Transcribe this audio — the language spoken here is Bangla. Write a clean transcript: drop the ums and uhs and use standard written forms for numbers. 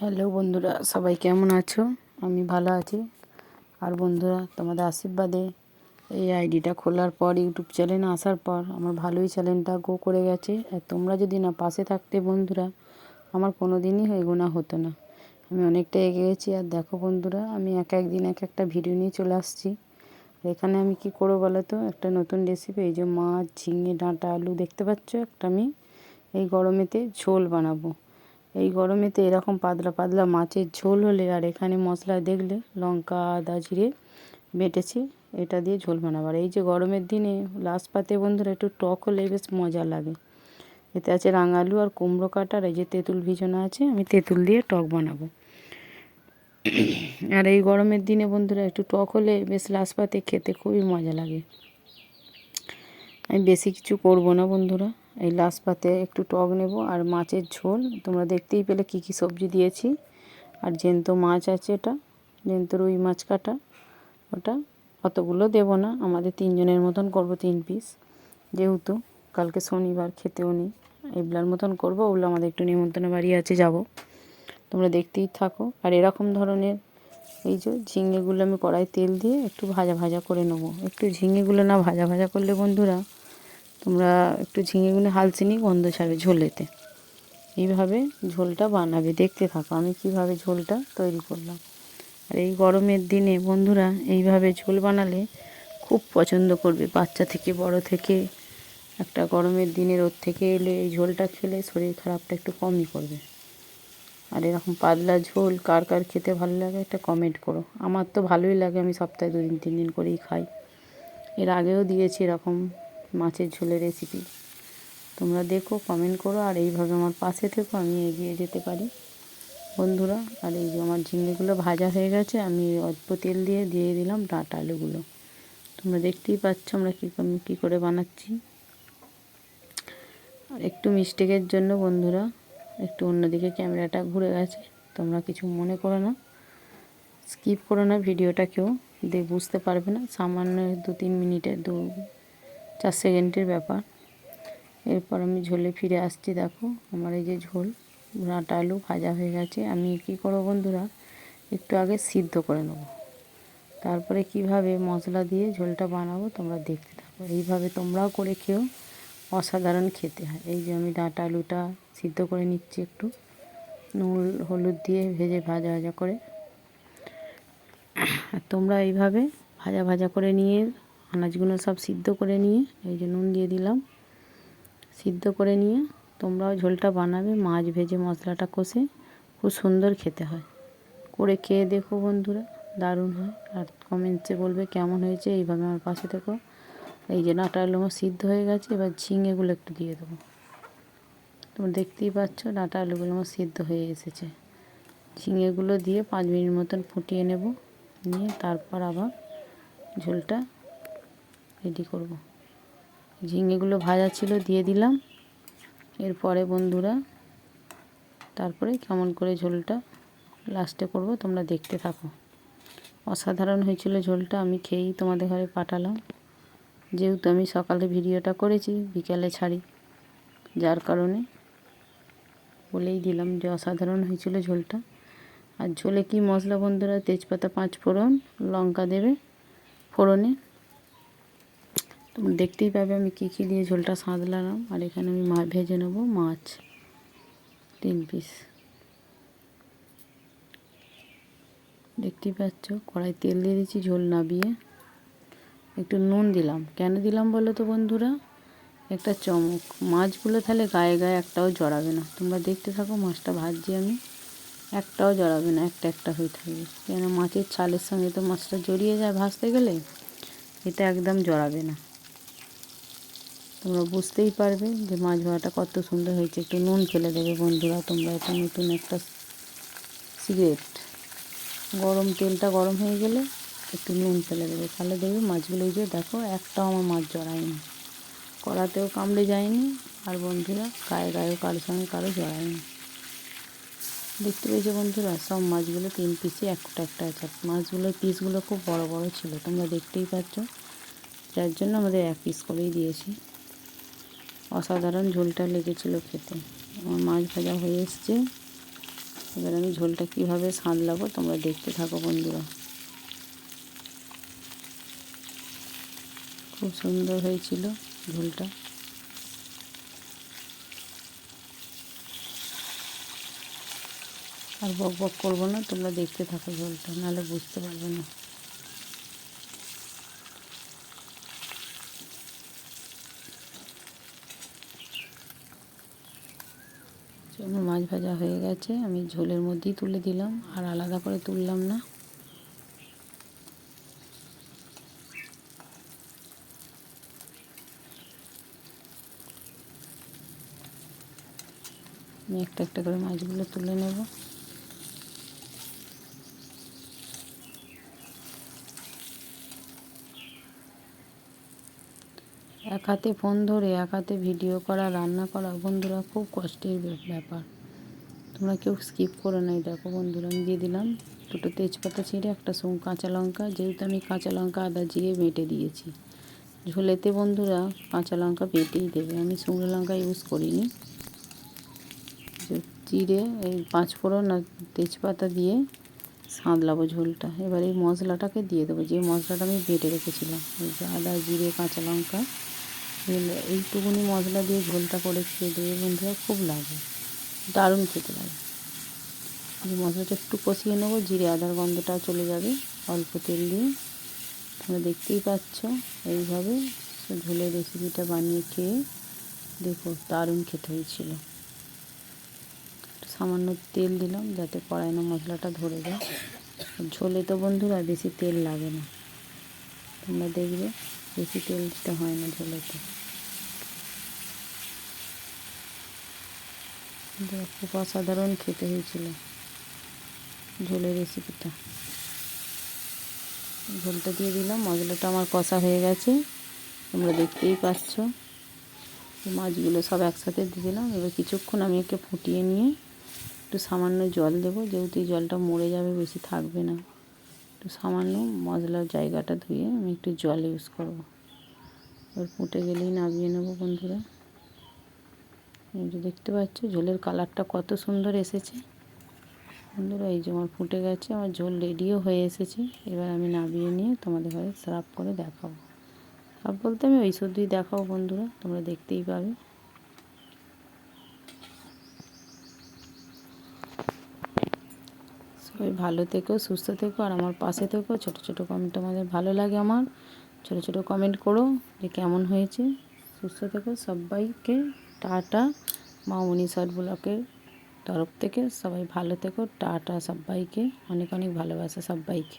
হ্যালো বন্ধুরা, সবাই কেমন আছো? আমি ভালো আছি। আর বন্ধুরা, তোমাদের আশীর্বাদে এই আইডিটা খোলার পর, ইউটিউব চ্যানেলে আসার পর আমার ভালোই চ্যানেলটা গ্রো করে গেছে। আর তোমরা যদি না পাশে থাকতে বন্ধুরা, আমার কোনো দিনই এগোনো হতো না। আমি অনেকটা এগিয়ে গেছি। আর দেখো বন্ধুরা, আমি এক একটা ভিডিও নিয়ে চলে আসছি। আর এখানে আমি কি করবো বলো তো, একটা নতুন রেসিপি। এই যে মাছ, ঝিঙে, ডাঁটা, আলু দেখতে পাচ্ছ, একটা আমি এই গরমেতে ঝোল বানাবো। এই গরমেতে এরকম পাতলা পাতলা মাছের ঝোল হলে, আর এখানে মশলা দেখলে লঙ্কা, আদা, জিরে বেটেছি, এটা দিয়ে ঝোল বানাবো। আর এই যে গরমের দিনে লাস্ট পাতে বন্ধুরা একটু টক হলে বেশ মজা লাগে। এতে আছে রাঙালু আর কুমড়ো কাটা, আর এই যে তেঁতুল ভিজানো আছে, আমি তেঁতুল দিয়ে টক বানাবো। আর এই গরমের দিনে বন্ধুরা একটু টক হলে বেশ লাস্ট পাতে খেতে খুবই মজা লাগে। আমি বেশি কিছু করব না বন্ধুরা, এই লাস্ট পাতে একটু টক নেব আর মাছের ঝোল। তোমরা দেখতেই পেলে কি কি সবজি দিয়েছি। আর জ্যান্ত মাছ আছে, এটা জ্যান্ত রুই মাছ কাটা, ওটা অতগুলো দেব না, আমাদের 3 জনের মতন করব, 3 পিস। যেহেতু কালকে শনিবার, খেতেও নেই, এগুলার মতন করব। ওগুলো আমাদের একটু নিমন্ত্রণ বাড়ি আছে, যাব। তোমরা দেখতেই থাকো। আর এরকম ধরনের এই যে ঝিঙেগুলো আমি কড়াই তেল দিয়ে একটু ভাজা ভাজা করে নেবো। একটু ঝিঙেগুলো না ভাজা ভাজা করলে বন্ধুরা, তোমরা একটু ঝিঙেগুলো হালচিনি গন্ধ ছাড়বে ঝোলেতে। এইভাবে ঝোলটা বানাবে, দেখতে থাকো আমি কিভাবে ঝোলটা তৈরি করলাম। আর এই গরমের দিনে বন্ধুরা এইভাবে ঝোল বানালে খুব পছন্দ করবে, বাচ্চা থেকে বড় থেকে। একটা গরমের দিনে রোদ থেকে এলে এই ঝোলটা খেলে শরীর খারাপটা একটু কমই করবে। আর এরকম পাতলা ঝোল কার কার খেতে ভালো লাগে একটা কমেন্ট করো। আমার তো ভালোই লাগে, আমি সপ্তাহে 2 দিন 3 দিন করেই খাই। এর আগেও দিয়েছি এরকম মাছের ঝোলের রেসিপি। তোমরা দেখো, কমেন্ট করো, আর এইভাবে আমার পাশে থেকো, আমি এগিয়ে যেতে পারি বন্ধুরা। আর এই যে আমার ঝিঙেগুলো ভাজা হয়ে গেছে, আমি অল্প তেল দিয়ে দিলাম ডাঁটা আলুগুলো। তোমরা দেখতেই পাচ্ছ আমরা কী করে বানাচ্ছি। আর একটু মিস্টেকের জন্য বন্ধুরা একটু অন্যদিকে ক্যামেরাটা ঘুরে গেছে, তোমরা কিছু মনে করো না, স্কিপ করো না ভিডিওটা, কেউ বুঝতে পারবে না। সামান্য 2-3 মিনিটের 2-4 সেকেন্ডের ব্যাপার। এরপর আমি ঝোলে ফিরে আসছি। দেখো আমার এই যে ঝোল, ডাঁটা আলু ভাজা হয়ে গেছে। আমি কি করব বন্ধুরা, একটু আগে সিদ্ধ করে নেব, তারপরে কিভাবে মশলা দিয়ে ঝোলটা বানাবো তোমরা দেখতে থাকো। এইভাবে তোমরাও করে খেও, অসাধারণ খেতে হয়। এই যে আমি ডাঁটা আলুটা সিদ্ধ করে নিচ্ছি, একটু নুন হলুদ দিয়ে ভাজা ভাজা করে। আর তোমরা এইভাবে ভাজা ভাজা করে নিয়ে আনাজগুলো সব সিদ্ধ করে নিয়ে, এই যে নুন দিয়ে দিলাম, সিদ্ধ করে নিয়ে তোমরাও ঝোলটা বানাবে। মাছ ভেজে মশলাটা কষে খুব সুন্দর খেতে হয়। করে খেয়ে দেখো বন্ধুরা, দারুণ হয়। আর কমেন্টসে বলবে কেমন হয়েছে। এইভাবে আমার পাশে থেকো। এই যে ডাঁটা আলু আমার সিদ্ধ হয়ে গেছে, এবার ঝিঙেগুলো একটু দিয়ে দেবো। তোমরা দেখতেই পাচ্ছ ডাঁটা আলুগুলো আমার সিদ্ধ হয়ে এসেছে। ঝিঙেগুলো দিয়ে 5 মিনিট মতন ফুটিয়ে নেব, নিয়ে তারপর আবার ঝোলটা রেডি করব। ঝিঙেগুলো ভাজা ছিল, দিয়ে দিলাম। এরপরে বন্ধুরা তারপরে কেমন করে ঝোলটা লাস্টে করব তোমরা দেখতে থাকো। অসাধারণ হয়েছিল ঝোলটা, আমি খেয়েই তোমাদের ঘরে পাঠালাম। যেহেতু আমি সকালে ভিডিওটা করেছি, বিকালে ছাড়ি, যার কারণে বলেই দিলাম যে অসাধারণ হয়েছিল ঝোলটা। আর ঝোলে কি মশলা বন্ধুরা, তেজপাতা 5 ফোড়ন, লঙ্কা দেবে ফোড়নে। তোমরা দেখতেই পাবে আমি কী কী দিয়ে ঝোলটা সাঁতলালাম। আর এখানে আমি ভেজে নেব মাছ 3 পিস। দেখতেই পাচ্ছ কড়াই তেল দিয়ে দিচ্ছি, ঝোল নাবিয়ে একটু নুন দিলাম। কেন দিলাম বলো তো বন্ধুরা, একটা চমক, মাছগুলো তাহলে গায়ে গায়ে একটাও জড়াবে না। তোমরা দেখতে থাকো, মাছটা ভাজছি আমি, একটাও জড়াবে না, একটা একটা হয়ে থাকবে। কেন মাছের ছালের সঙ্গে তো মাছটা জড়িয়ে যায় ভাজতে গেলে, এটা একদম জড়াবে না। তোমরা বুঝতেই পারবে যে মাছ ভাজাটা কত সুন্দর হয়েছে। একটু নুন ফেলে দেবে বন্ধুরা তোমরা, এটা নতুন একটা সিক্রেট। তেলটা গরম হয়ে গেলে একটু নুন ফেলে দেবে, তাহলে দেখবে মাছগুলো এই যে দেখো একটাও আমার মাছ জড়ায়নি, কড়াতেও কামড়ে যায়নি, আর বন্ধুরা গায়ে গায়েও কারোর সঙ্গে কারো জড়ায়নি। দেখতে পেয়েছো বন্ধুরা, সব মাছগুলো 3 পিসই একটা একটা আছে। মাছগুলোর পিসগুলো খুব বড় বড় ছিল, তোমরা দেখতেই পাচ্ছ, যার জন্য আমাদের 1 পিস করেই দিয়েছি। অসাধারণ ঝোলটা লেগেছিল খেতে। আমার মাছ ভাজা হয়ে এসছে, এবার আমি ঝোলটা কীভাবে সাঁতলাবো তোমরা দেখতে থাকো বন্ধুরা। খুব সুন্দর হয়েছিল ঝোলটা। আর বক বক করবো না, তোমরা দেখতে থাকো ঝোলটা, নাহলে বুঝতে পারবে না। চলো, মাছ ভাজা হয়ে গেছে, আমি ঝোলের মধ্যেই তুলে দিলাম, আর আলাদা করে তুললাম না। আমি একটা একটা করে মাছগুলো তুলে নেব। এক হাতে ফোন ধরে এক হাতে ভিডিও করা, রান্না করা বন্ধুরা খুব কষ্টের ব্যাপার। তোমরা কেউ স্কিপ করো না। দেখো বন্ধুরা, আমি দিয়ে দিলাম দুটো তেজপাতা ছিঁড়ে, একটা কাঁচা লঙ্কা, যেহেতু আমি কাঁচা লঙ্কা আদা জিরে বেটে দিয়েছি। ঝোলেতে বন্ধুরা কাঁচা লঙ্কা বেটেই দেবে, আমি শুকনো লঙ্কা ইউজ করিনি। জিরে, এই 5 ফোড়ন আর তেজপাতা দিয়ে সাঁতলাবো ঝোলটা। এবার এই মশলাটাকে দিয়ে দেবো, যে মশলাটা আমি বেটে রেখেছিলাম। এই যে আদা জিরে কাঁচা লঙ্কা, এইটুকুনি মশলা দিয়ে ঝোলটা করে খেয়ে দেবে বন্ধুরা, খুব লাগে, দারুণ খেতে লাগে। এই মশলাটা একটু কষিয়ে নেবো, জিরে আদার গন্ধটা চলে যাবে অল্প তেল দিয়ে। তোমরা দেখতেই পাচ্ছ, এইভাবে ঝোলের রেসিপিটা বানিয়ে খেয়ে দেখো, দারুণ খেতে হয়েছিল। সামান্য তেল দিলাম যাতে কড়াই না মশলাটা ধরে যায়। ঝোলে তো বন্ধুরা বেশি তেল লাগে না, তোমরা দেখবে বেশি তেল দিতে হয় না ঝোলেতে। খুব অসাধারণ খেতে হয়েছিল ঝোলের রেসিপিটা। ঝোলটা দিয়ে দিলাম, মশলাটা আমার কষা হয়ে গেছে, তোমরা দেখতেই পাচ্ছ। মাছগুলো সব একসাথে দিয়ে দিলাম। এবার কিছুক্ষণ আমি একে ফুটিয়ে নিয়ে একটু সামান্য জল দেবো, যেহেতু এই জলটা মরে যাবে, বেশি থাকবে না। একটু সামান্য মশলার জায়গাটা ধুয়ে আমি একটু জল ইউজ করব। এবার ফুটে গেলেই নামিয়ে নেবো বন্ধুরা। এই যে দেখতে পাচ্ছ ঝোলের কালারটা কত সুন্দর এসেছে বন্ধুরা। এই যে আমার ফুটে গেছে, আমার ঝোল রেডিও হয়ে এসেছে। এবার আমি নামিয়ে নিয়ে তোমাদের ঘরে সার্ভ করে দেখাবো। সার্ভ বলতে আমি ওই শুধুই দেখাবো বন্ধুরা, তোমরা দেখতেই পাবে। সবাই ভালো থেকো, সুস্থ থেকো, আর আমার পাশে থেকো। ছোটো ছোটো কমেন্ট আমাদের ভালো লাগে, আমার ছোটো ছোটো কমেন্ট করো যে কেমন হয়েছে। সুস্থ থেকো সবাইকে, টাটা। মামনি শর্ট ব্লকের তরফ থেকে সবাই ভালো থেকো, টাটা সবাইকে, অনেক অনেক ভালোবাসা সবাইকে।